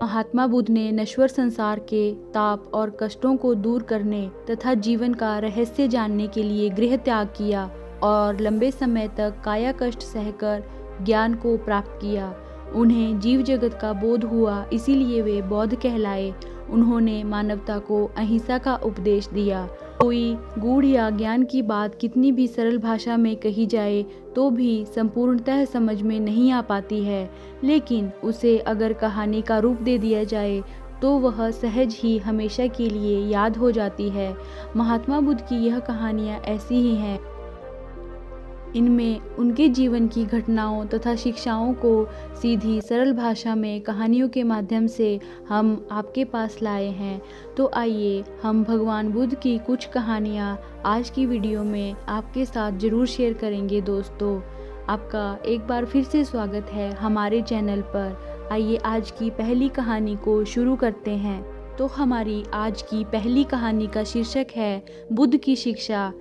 महात्मा बुद्ध ने नश्वर संसार के ताप और कष्टों को दूर करने तथा जीवन का रहस्य जानने के लिए गृह त्याग किया और लंबे समय तक काया कष्ट सहकर ज्ञान को प्राप्त किया। उन्हें जीव जगत का बोध हुआ, इसीलिए वे बौद्ध कहलाए। उन्होंने मानवता को अहिंसा का उपदेश दिया। कोई गूढ़ या ज्ञान की बात कितनी भी सरल भाषा में कही जाए तो भी संपूर्णतः समझ में नहीं आ पाती है, लेकिन उसे अगर कहानी का रूप दे दिया जाए तो वह सहज ही हमेशा के लिए याद हो जाती है। महात्मा बुद्ध की यह कहानियाँ ऐसी ही हैं। इनमें उनके जीवन की घटनाओं तथा शिक्षाओं को सीधी सरल भाषा में कहानियों के माध्यम से हम आपके पास लाए हैं। तो आइए हम भगवान बुद्ध की कुछ कहानियाँ आज की वीडियो में आपके साथ ज़रूर शेयर करेंगे। दोस्तों, आपका एक बार फिर से स्वागत है हमारे चैनल पर। आइए आज की पहली कहानी को शुरू करते हैं। तो हमारी आज की पहली कहानी का शीर्षक है बुद्ध की शिक्षा।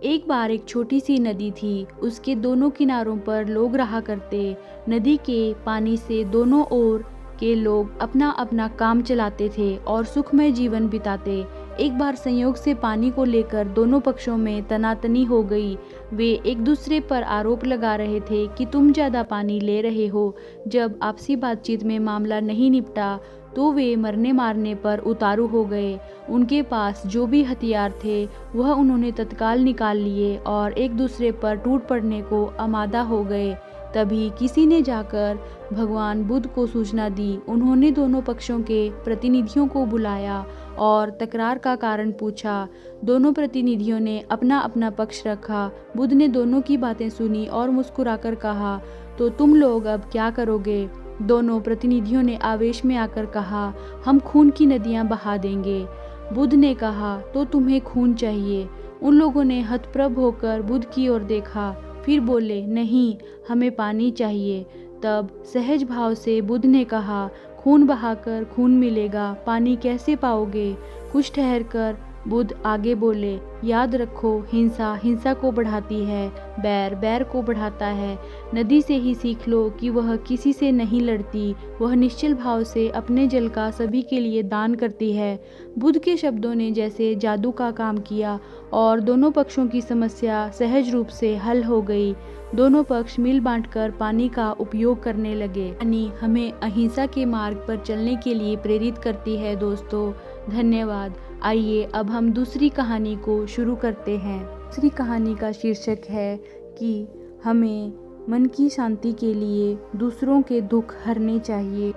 एक बार एक छोटी सी नदी थी। उसके दोनों किनारों पर लोग रहा करते। नदी के पानी से दोनों ओर के लोग अपना अपना काम चलाते थे और सुखमय जीवन बिताते। एक बार संयोग से पानी को लेकर दोनों पक्षों में तनातनी हो गई। वे एक दूसरे पर आरोप लगा रहे थे कि तुम ज़्यादा पानी ले रहे हो। जब आपसी बातचीत में मामला नहीं निपटा तो वे मरने मारने पर उतारू हो गए। उनके पास जो भी हथियार थे वह उन्होंने तत्काल निकाल लिए और एक दूसरे पर टूट पड़ने को आमादा हो गए। तभी किसी ने जाकर भगवान बुद्ध को सूचना दी। उन्होंने दोनों पक्षों के प्रतिनिधियों को बुलाया और तकरार का कारण पूछा। दोनों प्रतिनिधियों ने अपना अपना पक्ष रखा। बुद्ध ने दोनों की बातें सुनी और मुस्कुराकर कहा, तो तुम लोग अब क्या करोगे? दोनों प्रतिनिधियों ने आवेश में आकर कहा, हम खून की नदियां बहा देंगे। बुद्ध ने कहा, तो तुम्हें खून चाहिए? उन लोगों ने हतप्रभ होकर बुद्ध की ओर देखा, फिर बोले, नहीं, हमें पानी चाहिए। तब सहज भाव से बुद्ध ने कहा, खून बहाकर खून मिलेगा, पानी कैसे पाओगे? कुछ ठहरकर बुद्ध आगे बोले, याद रखो, हिंसा हिंसा को बढ़ाती है, बैर बैर को बढ़ाता है। नदी से ही सीख लो कि वह किसी से नहीं लड़ती, वह निश्चल भाव से अपने जल का सभी के लिए दान करती है। बुद्ध के शब्दों ने जैसे जादू का काम किया और दोनों पक्षों की समस्या सहज रूप से हल हो गई। दोनों पक्ष मिल बांटकर पानी का उपयोग करने लगे। पानी हमें अहिंसा के मार्ग पर चलने के लिए प्रेरित करती है। दोस्तों, धन्यवाद। आइए अब हम दूसरी कहानी को शुरू करते हैं। दूसरी कहानी का शीर्षक है कि हमें मन की शांति के लिए दूसरों के दुख हरने चाहिए।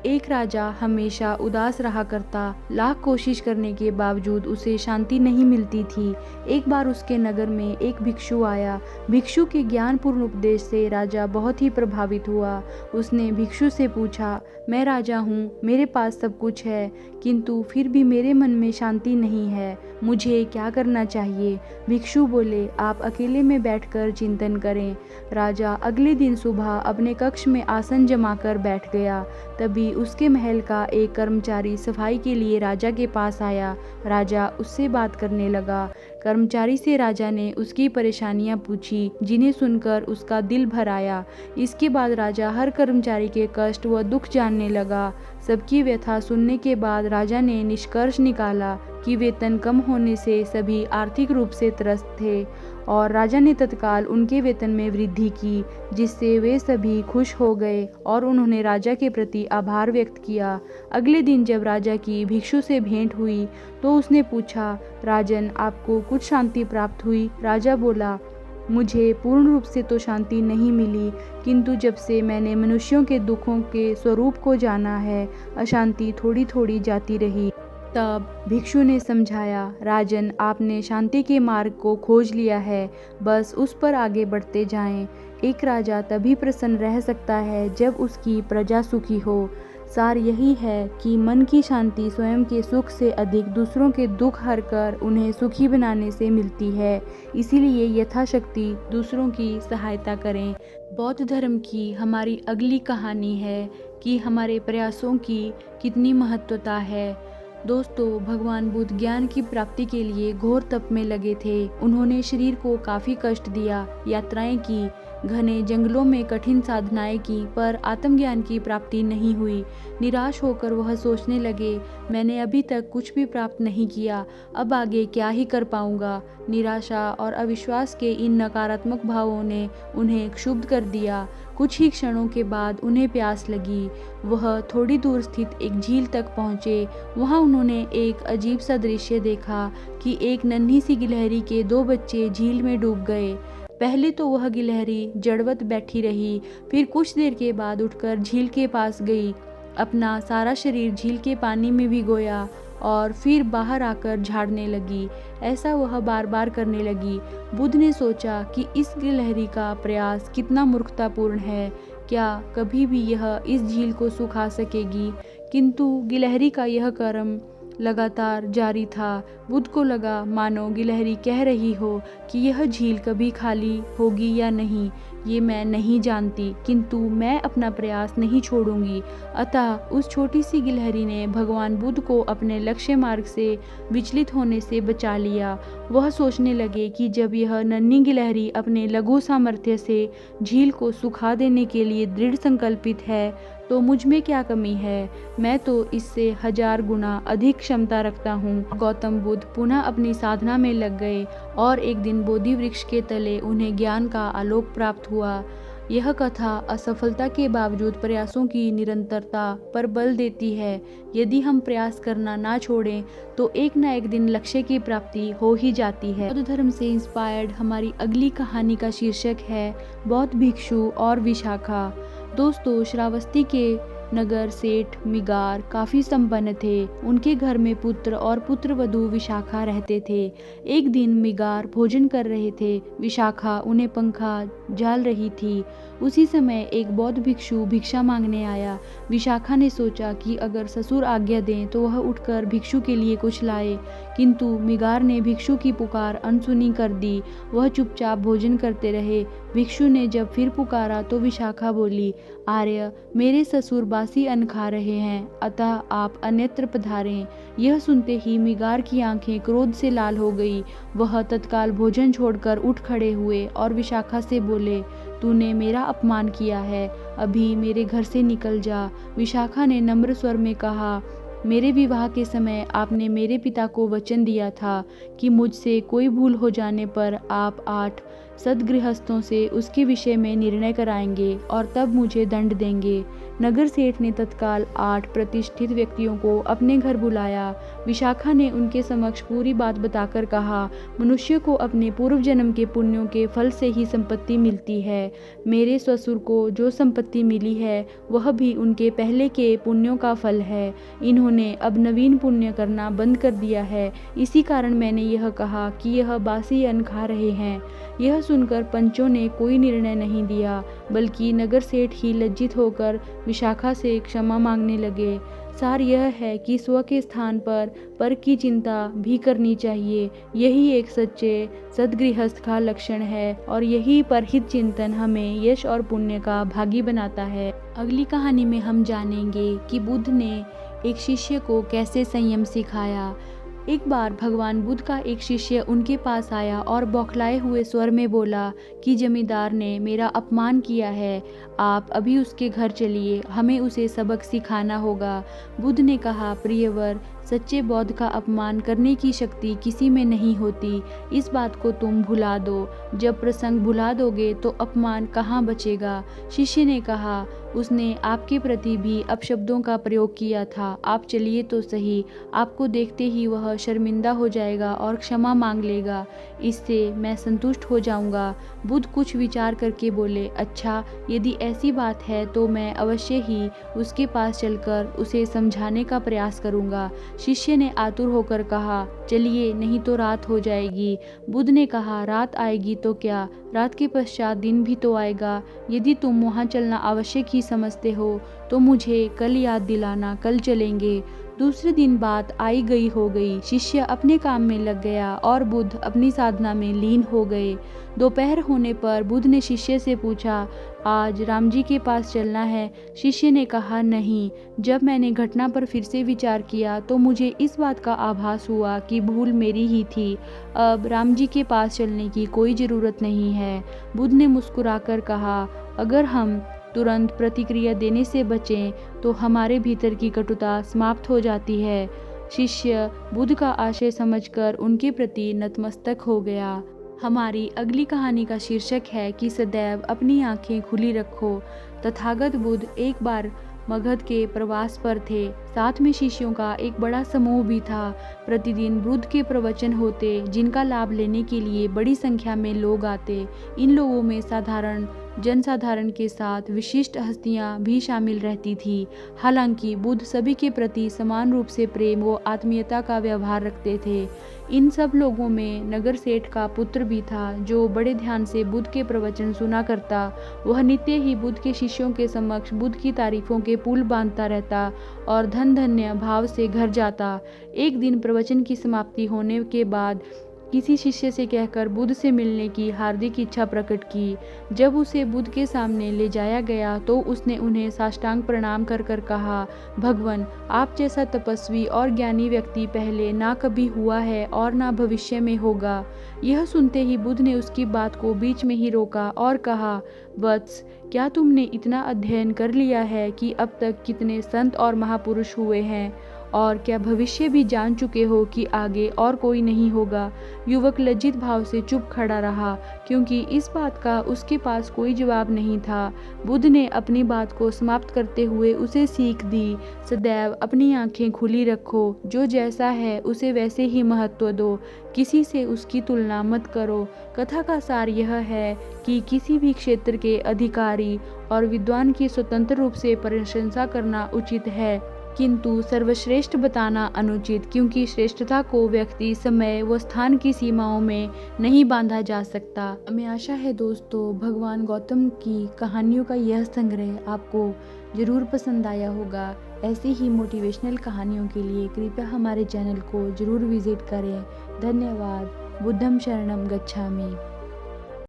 एक राजा हमेशा उदास रहा करता। लाख कोशिश करने के बावजूद उसे शांति नहीं मिलती थी। एक बार उसके नगर में एक भिक्षु आया। भिक्षु के ज्ञानपूर्ण उपदेश से राजा बहुत ही प्रभावित हुआ। उसने भिक्षु से पूछा, मैं राजा हूँ, मेरे पास सब कुछ है, किंतु फिर भी मेरे मन में शांति नहीं है, मुझे क्या करना चाहिए? भिक्षु बोले, आप अकेले में बैठकर चिंतन करें। राजा अगले दिन सुबह अपने कक्ष में आसन जमाकर बैठ गया। तभी उसके महल का एक कर्मचारी सफाई के लिए राजा के पास आया। राजा उससे बात करने लगा। कर्मचारी से राजा ने उसकी परेशानियां पूछी, जिन्हें सुनकर उसका दिल भर आया। इसके बाद राजा हर कर्मचारी के कष्ट व दुख जानने लगा। सबकी व्यथा सुनने के बाद राजा ने निष्कर्ष निकाला कि वेतन कम होने से सभी आर्थिक रूप से त्रस्त थे और राजा ने तत्काल उनके वेतन में वृद्धि की, जिससे वे सभी खुश हो गए और उन्होंने राजा के प्रति आभार व्यक्त किया। अगले दिन जब राजा की भिक्षु से भेंट हुई तो उसने पूछा, राजन, आपको कुछ शांति प्राप्त हुई? राजा बोला, मुझे पूर्ण रूप से तो शांति नहीं मिली, किंतु जब से मैंने मनुष्यों के दुखों के स्वरूप को जाना है, अशांति थोड़ी थोड़ी जाती रही। तब भिक्षु ने समझाया, राजन, आपने शांति के मार्ग को खोज लिया है, बस उस पर आगे बढ़ते जाएं। एक राजा तभी प्रसन्न रह सकता है जब उसकी प्रजा सुखी हो। सार यही है कि मन की शांति स्वयं के सुख से अधिक दूसरों के दुख हरकर उन्हें सुखी बनाने से मिलती है। इसीलिए यथाशक्ति दूसरों की सहायता करें। बौद्ध धर्म की हमारी अगली कहानी है कि हमारे प्रयासों की कितनी महत्वता है। दोस्तों, भगवान बुद्ध ज्ञान की प्राप्ति के लिए घोर तप में लगे थे। उन्होंने शरीर को काफ़ी कष्ट दिया, यात्राएं की, घने जंगलों में कठिन साधनाएं की, पर आत्मज्ञान की प्राप्ति नहीं हुई। निराश होकर वह सोचने लगे, मैंने अभी तक कुछ भी प्राप्त नहीं किया, अब आगे क्या ही कर पाऊंगा। निराशा और अविश्वास के इन नकारात्मक भावों ने उन्हें क्षुब्ध कर दिया। कुछ ही क्षणों के बाद उन्हें प्यास लगी। वह थोड़ी दूर स्थित एक झील तक पहुँचे। वहाँ उन्होंने एक अजीब सा दृश्य देखा कि एक नन्ही सी गिलहरी के 2 बच्चे झील में डूब गए। पहले तो वह गिलहरी जड़वत बैठी रही, फिर कुछ देर के बाद उठकर झील के पास गई, अपना सारा शरीर झील के पानी में भिगोया और फिर बाहर आकर झाड़ने लगी। ऐसा वह बार बार करने लगी। बुद्ध ने सोचा कि इस गिलहरी का प्रयास कितना मूर्खतापूर्ण है, क्या कभी भी यह इस झील को सुखा सकेगी। किंतु गिलहरी का यह कर्म लगातार जारी था। बुद्ध को लगा मानो गिलहरी कह रही हो कि यह झील कभी खाली होगी या नहीं, ये मैं नहीं जानती, किंतु मैं अपना प्रयास नहीं छोड़ूंगी। अतः उस छोटी सी गिलहरी ने भगवान बुद्ध को अपने लक्ष्य मार्ग से विचलित होने से बचा लिया। वह सोचने लगे कि जब यह नन्ही गिलहरी अपने लघु सामर्थ्य से झील को सुखा देने के लिए दृढ़ संकल्पित है, तो मुझ में क्या कमी है। मैं तो इससे 1000 गुना अधिक क्षमता रखता हूँ। गौतम बुद्ध पुनः अपनी साधना में लग गए और एक दिन बोधि वृक्ष के तले उन्हें ज्ञान का आलोक प्राप्त हुआ। यह कथा असफलता के बावजूद प्रयासों की निरंतरता पर बल देती है। यदि हम प्रयास करना ना छोड़ें तो एक न एक दिन लक्ष्य की प्राप्ति हो ही जाती है। बौद्ध धर्म से इंस्पायर्ड हमारी अगली कहानी का शीर्षक है बौद्ध भिक्षु और विशाखा। दोस्तों, श्रावस्ती के नगर सेठ मिगार काफ़ी संपन्न थे। उनके घर में पुत्र और पुत्रवधू विशाखा रहते थे। एक दिन मिगार भोजन कर रहे थे, विशाखा उन्हें पंखा झाल रही थी। उसी समय एक बौद्ध भिक्षु भिक्षा मांगने आया। विशाखा ने सोचा कि अगर ससुर आज्ञा दें तो वह उठकर भिक्षु के लिए कुछ लाए, किंतु मिगार ने भिक्षु की पुकार अनसुनी कर दी। वह चुपचाप भोजन करते रहे। भिक्षु ने जब फिर पुकारा तो विशाखा बोली, आर्य, मेरे ससुर बासी अन्न खा रहे हैं, अतः आप अन्यत्र पधारें। यह सुनते ही मिगार की आंखें क्रोध से लाल हो गई। वह तत्काल भोजन छोड़कर उठ खड़े हुए और विशाखा से बोले, तूने मेरा अपमान किया है, अभी मेरे घर से निकल जा। विशाखा ने नम्र स्वर में कहा, मेरे विवाह के समय आपने मेरे पिता को वचन दिया था कि मुझसे कोई भूल हो जाने पर आप 8 सद्गृहस्थों से उसके विषय में निर्णय कराएंगे और तब मुझे दंड देंगे। नगर सेठ ने तत्काल 8 प्रतिष्ठित व्यक्तियों को अपने घर बुलाया। विशाखा ने उनके समक्ष पूरी बात बताकर कहा, मनुष्य को अपने पूर्व जन्म के पुण्यों के फल से ही संपत्ति मिलती है। मेरे ससुर को जो संपत्ति मिली है वह भी उनके पहले के पुण्यों का फल है। इन्होंने अब नवीन पुण्य करना बंद कर दिया है, इसी कारण मैंने यह कहा कि यह बासी अन्न खा रहे हैं। यह सुनकर पंचों ने कोई निर्णय नहीं दिया, बल्कि नगर सेठ ही लज्जित होकर विशाखा से क्षमा मांगने लगे। सार यह है कि स्व के स्थान पर की चिंता भी करनी चाहिए। यही एक सच्चे सद्गृहस्थ का लक्षण है और यही परहित चिंतन हमें यश और पुण्य का भागी बनाता है। अगली कहानी में हम जानेंगे कि बुद्ध ने एक शिष्य को कैसे संयम सिखाया। एक बार भगवान बुद्ध का एक शिष्य उनके पास आया और बौखलाए हुए स्वर में बोला कि जमींदार ने मेरा अपमान किया है, आप अभी उसके घर चलिए, हमें उसे सबक सिखाना होगा। बुद्ध ने कहा, प्रियवर, सच्चे बौद्ध का अपमान करने की शक्ति किसी में नहीं होती। इस बात को तुम भुला दो। जब प्रसंग भुला दोगे तो अपमान कहाँ बचेगा। शिष्य ने कहा, उसने आपके प्रति भी अपशब्दों का प्रयोग किया था, आप चलिए तो सही। आपको देखते ही वह शर्मिंदा हो जाएगा और क्षमा मांग लेगा, इससे मैं संतुष्ट हो जाऊंगा। बुद्ध कुछ विचार करके बोले, अच्छा, यदि ऐसी बात है तो मैं अवश्य ही उसके पास चलकर उसे समझाने का प्रयास करूंगा। शिष्य ने आतुर होकर कहा, चलिए, नहीं तो रात हो जाएगी। बुद्ध ने कहा, रात आएगी तो क्या, रात के पश्चात दिन भी तो आएगा। यदि तुम वहाँ चलना आवश्यक ही समझते हो तो मुझे कल याद दिलाना, कल चलेंगे। दूसरे दिन बात आई गई हो गई। शिष्य अपने काम में लग गया और बुद्ध अपनी साधना में लीन हो गए। दोपहर होने पर बुद्ध ने शिष्य से पूछा, आज राम जी के पास चलना है? शिष्य ने कहा, नहीं। जब मैंने घटना पर फिर से विचार किया तो मुझे इस बात का आभास हुआ कि भूल मेरी ही थी। अब राम जी के पास चलने की कोई ज़रूरत नहीं है। बुद्ध ने मुस्कुराकर कहा, अगर हम तुरंत प्रतिक्रिया देने से बचें तो हमारे भीतर की कटुता समाप्त हो जाती है। शिष्य बुद्ध का आशय समझकर उनके प्रति नतमस्तक हो गया। हमारी अगली कहानी का शीर्षक है कि सदैव अपनी आंखें खुली रखो। तथागत बुद्ध एक बार मगध के प्रवास पर थे। साथ में शिष्यों का एक बड़ा समूह भी था। प्रतिदिन बुद्ध के प्रवचन होते, जिनका लाभ लेने के लिए बड़ी संख्या में लोग आते। इन लोगों में जनसाधारण के साथ विशिष्ट हस्तियां भी शामिल रहती थी। हालांकि बुद्ध सभी के प्रति समान रूप से प्रेम व आत्मीयता का व्यवहार रखते थे। इन सब लोगों में नगर सेठ का पुत्र भी था, जो बड़े ध्यान से बुद्ध के प्रवचन सुना करता। वह नित्य ही बुद्ध के शिष्यों के समक्ष बुद्ध की तारीफों के पुल बांधता रहता और धन धन्य भाव से घर जाता। एक दिन प्रवचन की समाप्ति होने के बाद किसी शिष्य से कहकर बुद्ध से मिलने की हार्दिक इच्छा प्रकट की। जब उसे बुद्ध के सामने ले जाया गया तो उसने उन्हें साष्टांग प्रणाम कर कर कहा, भगवन, आप जैसा तपस्वी और ज्ञानी व्यक्ति पहले ना कभी हुआ है और ना भविष्य में होगा। यह सुनते ही बुद्ध ने उसकी बात को बीच में ही रोका और कहा, वत्स, क्या तुमने इतना अध्ययन कर लिया है कि अब तक कितने संत और महापुरुष हुए हैं, और क्या भविष्य भी जान चुके हो कि आगे और कोई नहीं होगा? युवक लज्जित भाव से चुप खड़ा रहा, क्योंकि इस बात का उसके पास कोई जवाब नहीं था। बुद्ध ने अपनी बात को समाप्त करते हुए उसे सीख दी, सदैव अपनी आंखें खुली रखो। जो जैसा है उसे वैसे ही महत्व दो, किसी से उसकी तुलना मत करो। कथा का सार यह है कि किसी भी क्षेत्र के अधिकारी और विद्वान की स्वतंत्र रूप से प्रशंसा करना उचित है, किंतु सर्वश्रेष्ठ बताना अनुचित, क्योंकि श्रेष्ठता को व्यक्ति, समय व स्थान की सीमाओं में नहीं बांधा जा सकता। हमें आशा है दोस्तों, भगवान गौतम की कहानियों का यह संग्रह आपको जरूर पसंद आया होगा। ऐसी ही मोटिवेशनल कहानियों के लिए कृपया हमारे चैनल को जरूर विजिट करें। धन्यवाद। बुद्धं शरणं गच्छामि।